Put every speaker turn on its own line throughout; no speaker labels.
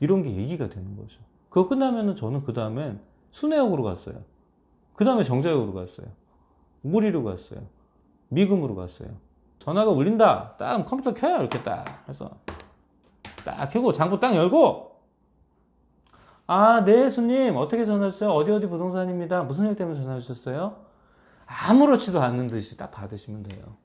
이런 게 얘기가 되는 거죠. 그거 끝나면은 저는 그 다음엔 순회역으로 갔어요. 그 다음에 정자역으로 갔어요. 무리로 갔어요. 미금으로 갔어요. 전화가 울린다. 딱 컴퓨터 켜요. 이렇게 딱 해서 딱 켜고 장부 딱 열고, 아, 네, 손님. 어떻게 전화 주셨어요? 어디 부동산입니다. 무슨 일 때문에 전화 주셨어요? 아무렇지도 않은 듯이 딱 받으시면 돼요.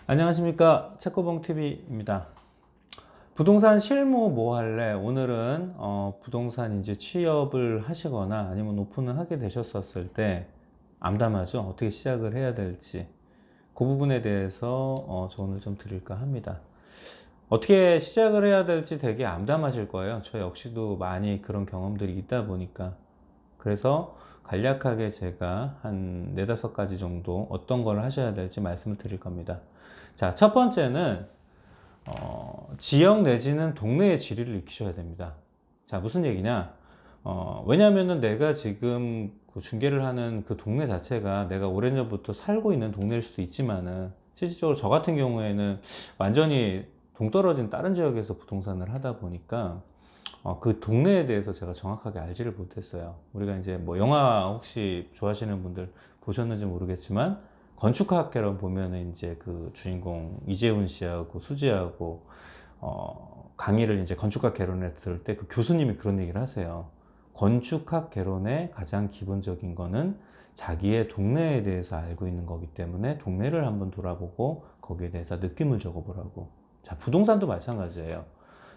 안녕하십니까. 채코봉TV입니다. 부동산 실무 뭐 할래? 오늘은 부동산 이제 취업을 하시거나 아니면 오픈을 하게 되셨었을 때 암담하죠. 어떻게 시작을 해야 될지 그 부분에 대해서 조언을 좀 드릴까 합니다. 어떻게 시작을 해야 될지 되게 암담하실 거예요. 저 역시도 많이 그런 경험들이 있다 보니까. 그래서 간략하게 제가 한 4-5가지 정도 어떤 걸 하셔야 될지 말씀을 드릴 겁니다. 자, 첫 번째는 지역 내지는 동네의 지리를 익히셔야 됩니다. 자, 무슨 얘기냐? 왜냐하면은 내가 지금 그 중개를 하는 그 동네 자체가 내가 오래전부터 살고 있는 동네일 수도 있지만은 실질적으로 저 같은 경우에는 완전히 동떨어진 다른 지역에서 부동산을 하다 보니까 그 동네에 대해서 제가 정확하게 알지를 못했어요. 우리가 이제 뭐 영화 혹시 좋아하시는 분들 보셨는지 모르겠지만 건축학개론 보면은 이제 그 주인공 이재훈 씨하고 수지하고 강의를 이제 건축학 개론에 들을 때 그 교수님이 그런 얘기를 하세요. 건축학 개론의 가장 기본적인 거는 자기의 동네에 대해서 알고 있는 거기 때문에 동네를 한번 돌아보고 거기에 대해서 느낌을 적어보라고. 자, 부동산도 마찬가지예요.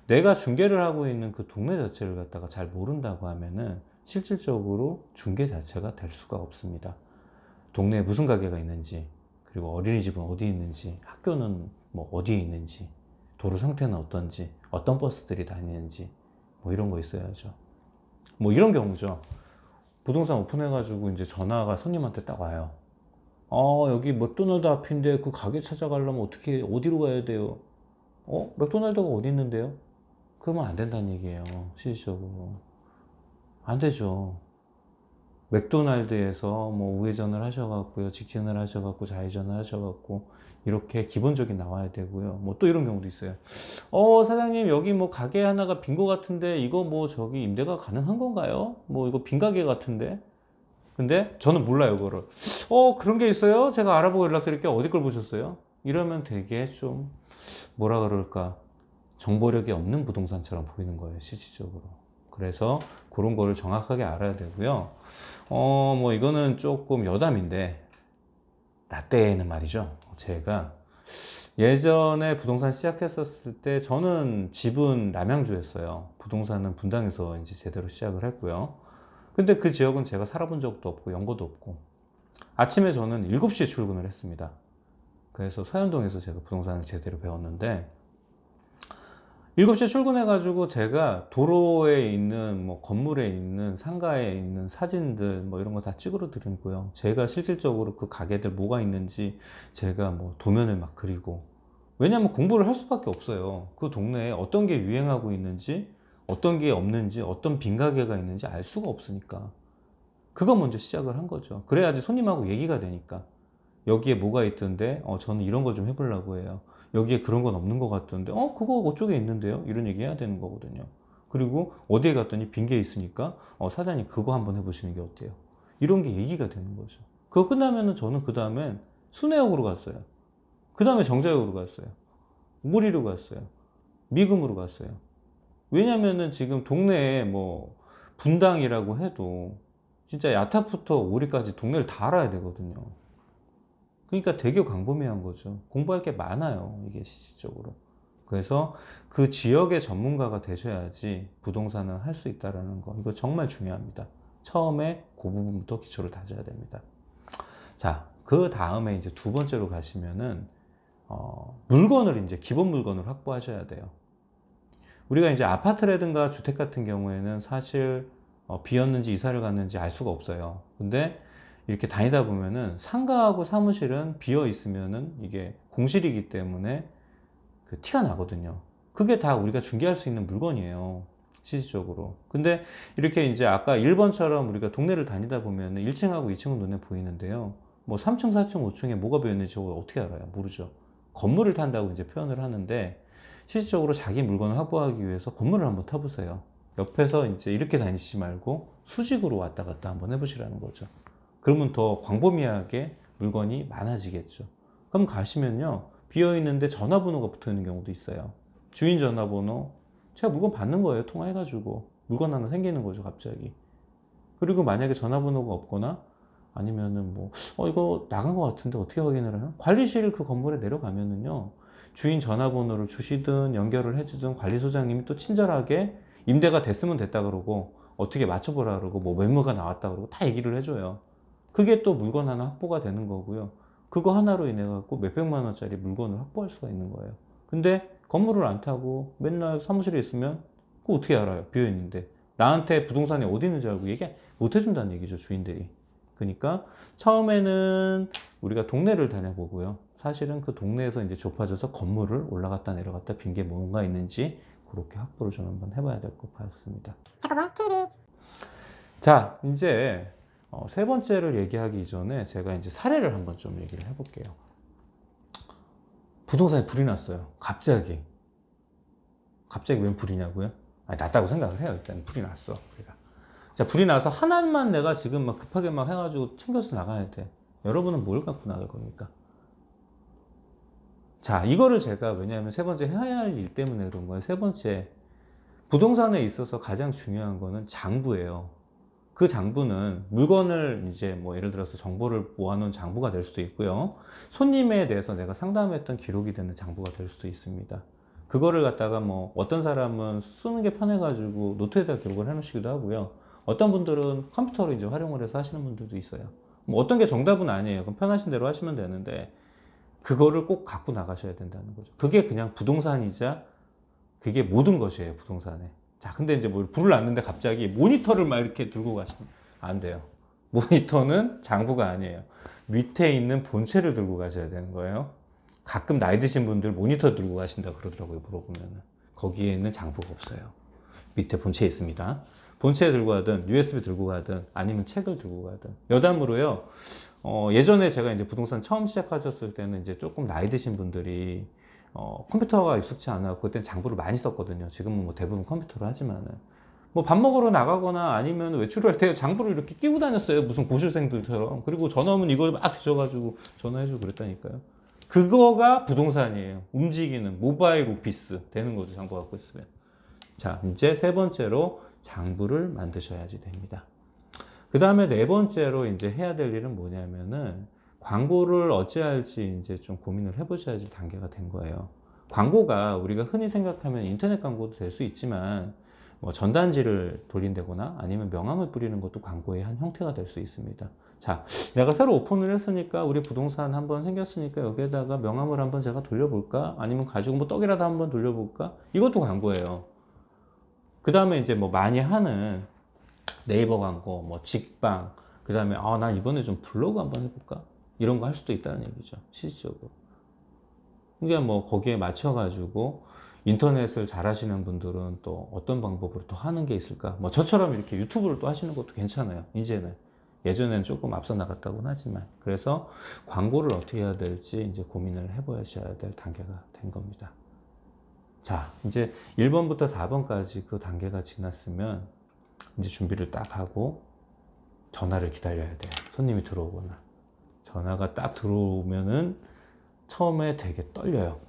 내가 중개를 하고 있는 그 동네 자체를 갖다가 잘 모른다고 하면은 실질적으로 중개 자체가 될 수가 없습니다. 동네에 무슨 가게가 있는지, 그리고 어린이집은 어디 있는지, 학교는 뭐 어디에 있는지, 도로 상태는 어떤지, 어떤 버스들이 다니는지, 뭐 이런 거 있어야죠. 뭐 이런 경우죠. 부동산 오픈해가지고 이제 전화가 손님한테 딱 와요. 여기 맥도날드 앞인데 그 가게 찾아가려면 어떻게, 어디로 가야 돼요? 맥도날드가 어디 있는데요? 그러면 안 된다는 얘기예요. 실질적으로. 안 되죠. 맥도날드에서 뭐 우회전을 하셔갖고요, 직진을 하셔갖고 좌회전을 하셔갖고 이렇게 기본적인 나와야 되고요. 뭐 또 이런 경우도 있어요. 사장님 여기 뭐 가게 하나가 빈 거 같은데 이거 뭐 저기 임대가 가능한 건가요? 뭐 이거 빈 가게 같은데. 근데 저는 몰라요 그거를. 그런 게 있어요? 제가 알아보고 연락드릴게요. 어디 걸 보셨어요? 이러면 되게 좀 뭐라 그럴까, 정보력이 없는 부동산처럼 보이는 거예요 실질적으로. 그래서 그런 거를 정확하게 알아야 되고요. 뭐 이거는 조금 여담인데, 나 때는 말이죠. 제가 예전에 부동산 시작했었을 때 저는 집은 남양주였어요. 부동산은 분당에서 이제 제대로 시작을 했고요. 근데 그 지역은 제가 살아본 적도 없고 연고도 없고, 아침에 저는 7시에 출근을 했습니다. 그래서 서현동에서 제가 부동산을 제대로 배웠는데 7시에 출근해가지고 제가 도로에 있는 뭐 건물에 있는 상가에 있는 사진들 뭐 이런 거 다 찍으러 드리고요. 제가 실질적으로 그 가게들 뭐가 있는지 제가 뭐 도면을 막 그리고, 왜냐하면 공부를 할 수밖에 없어요. 그 동네에 어떤 게 유행하고 있는지, 어떤 게 없는지, 어떤 빈 가게가 있는지 알 수가 없으니까 그거 먼저 시작을 한 거죠. 그래야지 손님하고 얘기가 되니까. 여기에 뭐가 있던데 저는 이런 거 좀 해보려고 해요. 여기에 그런 건 없는 것 같던데 그거 그쪽에 있는데요, 이런 얘기 해야 되는 거거든요. 그리고 어디에 갔더니 빈 게 있으니까 사장님 그거 한번 해보시는 게 어때요, 이런 게 얘기가 되는 거죠. 그거 끝나면은 저는 그 다음엔 순회역으로 갔어요. 그 다음에 정자역으로 갔어요. 무리로 갔어요. 미금으로 갔어요. 왜냐면은 지금 동네에 뭐 분당이라고 해도 진짜 야탑부터 오리까지 동네를 다 알아야 되거든요. 그러니까 되게 광범위한 거죠. 공부할 게 많아요, 이게 실질적으로. 그래서 그 지역의 전문가가 되셔야지 부동산을 할 수 있다는 거, 이거 정말 중요합니다. 처음에 그 부분부터 기초를 다져야 됩니다. 자, 그 다음에 이제 두 번째로 가시면은 물건을 이제 기본 물건을 확보하셔야 돼요. 우리가 이제 아파트라든가 주택 같은 경우에는 사실 비었는지 이사를 갔는지 알 수가 없어요. 근데 이렇게 다니다 보면은 상가하고 사무실은 비어 있으면은 이게 공실이기 때문에 그 티가 나거든요. 그게 다 우리가 중개할 수 있는 물건이에요. 실질적으로. 근데 이렇게 이제 아까 1번처럼 우리가 동네를 다니다 보면 1층하고 2층은 눈에 보이는데요. 뭐 3층, 4층, 5층에 뭐가 비어있는지 저거 어떻게 알아요? 모르죠. 건물을 탄다고 이제 표현을 하는데 실질적으로 자기 물건을 확보하기 위해서 건물을 한번 타보세요. 옆에서 이제 이렇게 다니시지 말고 수직으로 왔다 갔다 한번 해보시라는 거죠. 그러면 더 광범위하게 물건이 많아지겠죠. 그럼 가시면요. 비어있는데 전화번호가 붙어 있는 경우도 있어요. 주인 전화번호, 제가 물건 받는 거예요. 통화해가지고. 물건 하나 생기는 거죠, 갑자기. 그리고 만약에 전화번호가 없거나 아니면은 뭐, 이거 나간 것 같은데 어떻게 확인을 해요? 관리실 그 건물에 내려가면은요. 주인 전화번호를 주시든 연결을 해주든 관리소장님이 또 친절하게 임대가 됐으면 됐다 그러고 어떻게 맞춰보라 그러고 뭐 매물가 나왔다 그러고 다 얘기를 해줘요. 그게 또 물건 하나 확보가 되는 거고요. 그거 하나로 인해 갖고 몇백만 원짜리 물건을 확보할 수가 있는 거예요. 근데 건물을 안 타고 맨날 사무실에 있으면 그거 어떻게 알아요? 비어있는데. 나한테 부동산이 어디 있는지 알고 얘기 못 해준다는 얘기죠, 주인들이. 그러니까 처음에는 우리가 동네를 다녀보고요. 사실은 그 동네에서 이제 좁아져서 건물을 올라갔다 내려갔다 빈 게 뭔가 있는지 그렇게 확보를 좀 한번 해봐야 될 것 같습니다.
잠깐만 TV.
자, 이제 세 번째를 얘기하기 이전에 제가 이제 사례를 한번 좀 얘기를 해볼게요. 부동산에 불이 났어요. 갑자기. 갑자기 웬 불이냐고요? 아니, 났다고 생각을 해요. 일단 불이 났어. 우리가. 자, 불이 나서 하나만 내가 지금 막 급하게 막 해가지고 챙겨서 나가야 돼. 여러분은 뭘 갖고 나갈 겁니까? 자, 이거를 제가 왜냐하면 세 번째 해야 할 일 때문에 그런 거예요. 세 번째, 부동산에 있어서 가장 중요한 거는 장부예요. 그 장부는 물건을 이제 뭐 예를 들어서 정보를 모아놓은 장부가 될 수도 있고요. 손님에 대해서 내가 상담했던 기록이 되는 장부가 될 수도 있습니다. 그거를 갖다가 뭐 어떤 사람은 쓰는 게 편해가지고 노트에다 기록을 해놓으시기도 하고요. 어떤 분들은 컴퓨터로 이제 활용을 해서 하시는 분들도 있어요. 뭐 어떤 게 정답은 아니에요. 그럼 편하신 대로 하시면 되는데 그거를 꼭 갖고 나가셔야 된다는 거죠. 그게 그냥 부동산이자 그게 모든 것이에요, 부동산에. 자, 근데 이제 뭐 불을 났는데 갑자기 모니터를 막 이렇게 들고 가시면 안 돼요. 모니터는 장부가 아니에요. 밑에 있는 본체를 들고 가셔야 되는 거예요. 가끔 나이 드신 분들 모니터 들고 가신다 그러더라고요, 물어보면은. 거기에 있는 장부가 없어요. 밑에 본체에 있습니다. 본체 들고 가든 USB 들고 가든 아니면 책을 들고 가든 여담으로요. 예전에 제가 이제 부동산 처음 시작하셨을 때는 이제 조금 나이 드신 분들이 컴퓨터가 익숙치 않아 그때는 장부를 많이 썼거든요. 지금은 뭐 대부분 컴퓨터로 하지만은 뭐 밥 먹으러 나가거나 아니면 외출을 할 때 장부를 이렇게 끼고 다녔어요. 무슨 고시생들처럼. 그리고 전화 오면 이걸 막 드셔가지고 전화해주고 그랬다니까요. 그거가 부동산이에요. 움직이는 모바일 오피스 되는 거죠. 장부 갖고 있으면. 자, 이제 세 번째로 장부를 만드셔야지 됩니다. 그 다음에 네 번째로 이제 해야 될 일은 뭐냐면은 광고를 어찌할지 이제 좀 고민을 해보셔야지 단계가 된 거예요. 광고가 우리가 흔히 생각하면 인터넷 광고도 될 수 있지만 뭐 전단지를 돌린다거나 아니면 명함을 뿌리는 것도 광고의 한 형태가 될 수 있습니다. 자, 내가 새로 오픈을 했으니까 우리 부동산 한번 생겼으니까 여기에다가 명함을 한번 제가 돌려볼까? 아니면 가지고 뭐 떡이라도 한번 돌려볼까? 이것도 광고예요. 그 다음에 이제 뭐 많이 하는 네이버 광고, 뭐 직방, 그 다음에 나 이번에 좀 블로그 한번 해볼까? 이런 거 할 수도 있다는 얘기죠. 실질적으로. 그러니까 뭐 거기에 맞춰가지고 인터넷을 잘 하시는 분들은 또 어떤 방법으로 또 하는 게 있을까? 뭐 저처럼 이렇게 유튜브를 또 하시는 것도 괜찮아요. 이제는. 예전에는 조금 앞서 나갔다고는 하지만. 그래서 광고를 어떻게 해야 될지 이제 고민을 해보셔야 될 단계가 된 겁니다. 자, 이제 1번부터 4번까지 그 단계가 지났으면 이제 준비를 딱 하고 전화를 기다려야 돼요. 손님이 들어오거나. 전화가 딱 들어오면은 처음에 되게 떨려요.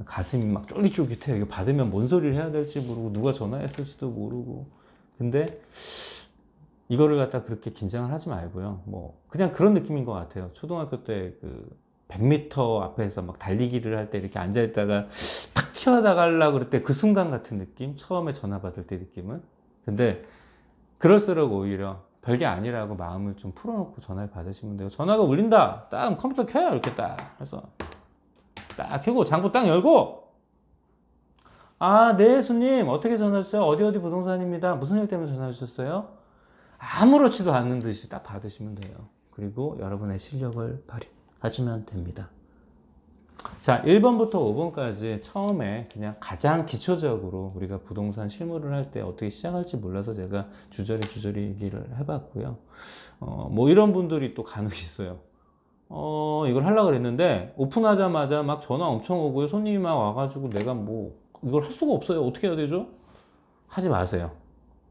가슴이 막 쫄깃쫄깃해요. 이거 받으면 뭔 소리를 해야 될지 모르고 누가 전화했을지도 모르고. 근데 이거를 갖다 그렇게 긴장을 하지 말고요. 뭐 그냥 그런 느낌인 것 같아요. 초등학교 때 그 100m 앞에서 막 달리기를 할 때 이렇게 앉아있다가 탁 튀어나가려고 그럴 때 그 순간 같은 느낌? 처음에 전화 받을 때 느낌은? 근데 그럴수록 오히려 별게 아니라고 마음을 좀 풀어놓고 전화를 받으시면 돼요. 전화가 울린다. 딱 컴퓨터 켜요. 이렇게 딱 해서 딱 켜고 장부 딱 열고 네 손님 어떻게 전화 주셨어요? 어디 부동산입니다. 무슨 일 때문에 전화 주셨어요? 아무렇지도 않은 듯이 딱 받으시면 돼요. 그리고 여러분의 실력을 발휘하시면 됩니다. 자, 1번부터 5번까지 처음에 그냥 가장 기초적으로 우리가 부동산 실무를 할 때 어떻게 시작할지 몰라서 제가 주저리 얘기를 해봤고요. 뭐 이런 분들이 또 간혹 있어요. 이걸 하려고 그랬는데 오픈하자마자 막 전화 엄청 오고요. 손님이 막 와가지고 내가 뭐 이걸 할 수가 없어요. 어떻게 해야 되죠? 하지 마세요.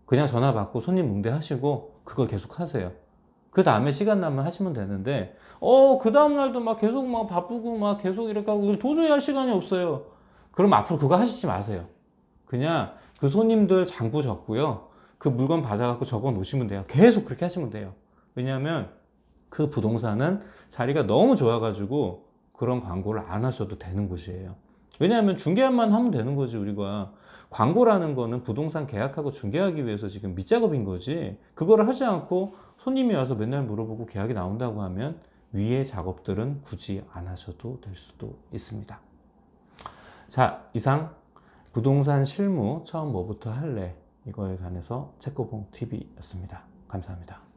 그냥 전화 받고 손님 응대하시고 그걸 계속 하세요. 그 다음에 시간 나면 하시면 되는데, 그 다음날도 막 계속 막 바쁘고 막 계속 이렇게 하고 이걸 도저히 할 시간이 없어요. 그럼 앞으로 그거 하시지 마세요. 그냥 그 손님들 장부 적고요. 그 물건 받아갖고 적어 놓으시면 돼요. 계속 그렇게 하시면 돼요. 왜냐하면 그 부동산은 자리가 너무 좋아가지고 그런 광고를 안 하셔도 되는 곳이에요. 왜냐하면 중개만 하면 되는 거지, 우리가. 광고라는 거는 부동산 계약하고 중개하기 위해서 지금 밑작업인 거지. 그거를 하지 않고 손님이 와서 맨날 물어보고 계약이 나온다고 하면 위의 작업들은 굳이 안 하셔도 될 수도 있습니다. 자, 이상 부동산 실무 처음 뭐부터 할래? 이거에 관해서 책고봉 TV였습니다. 감사합니다.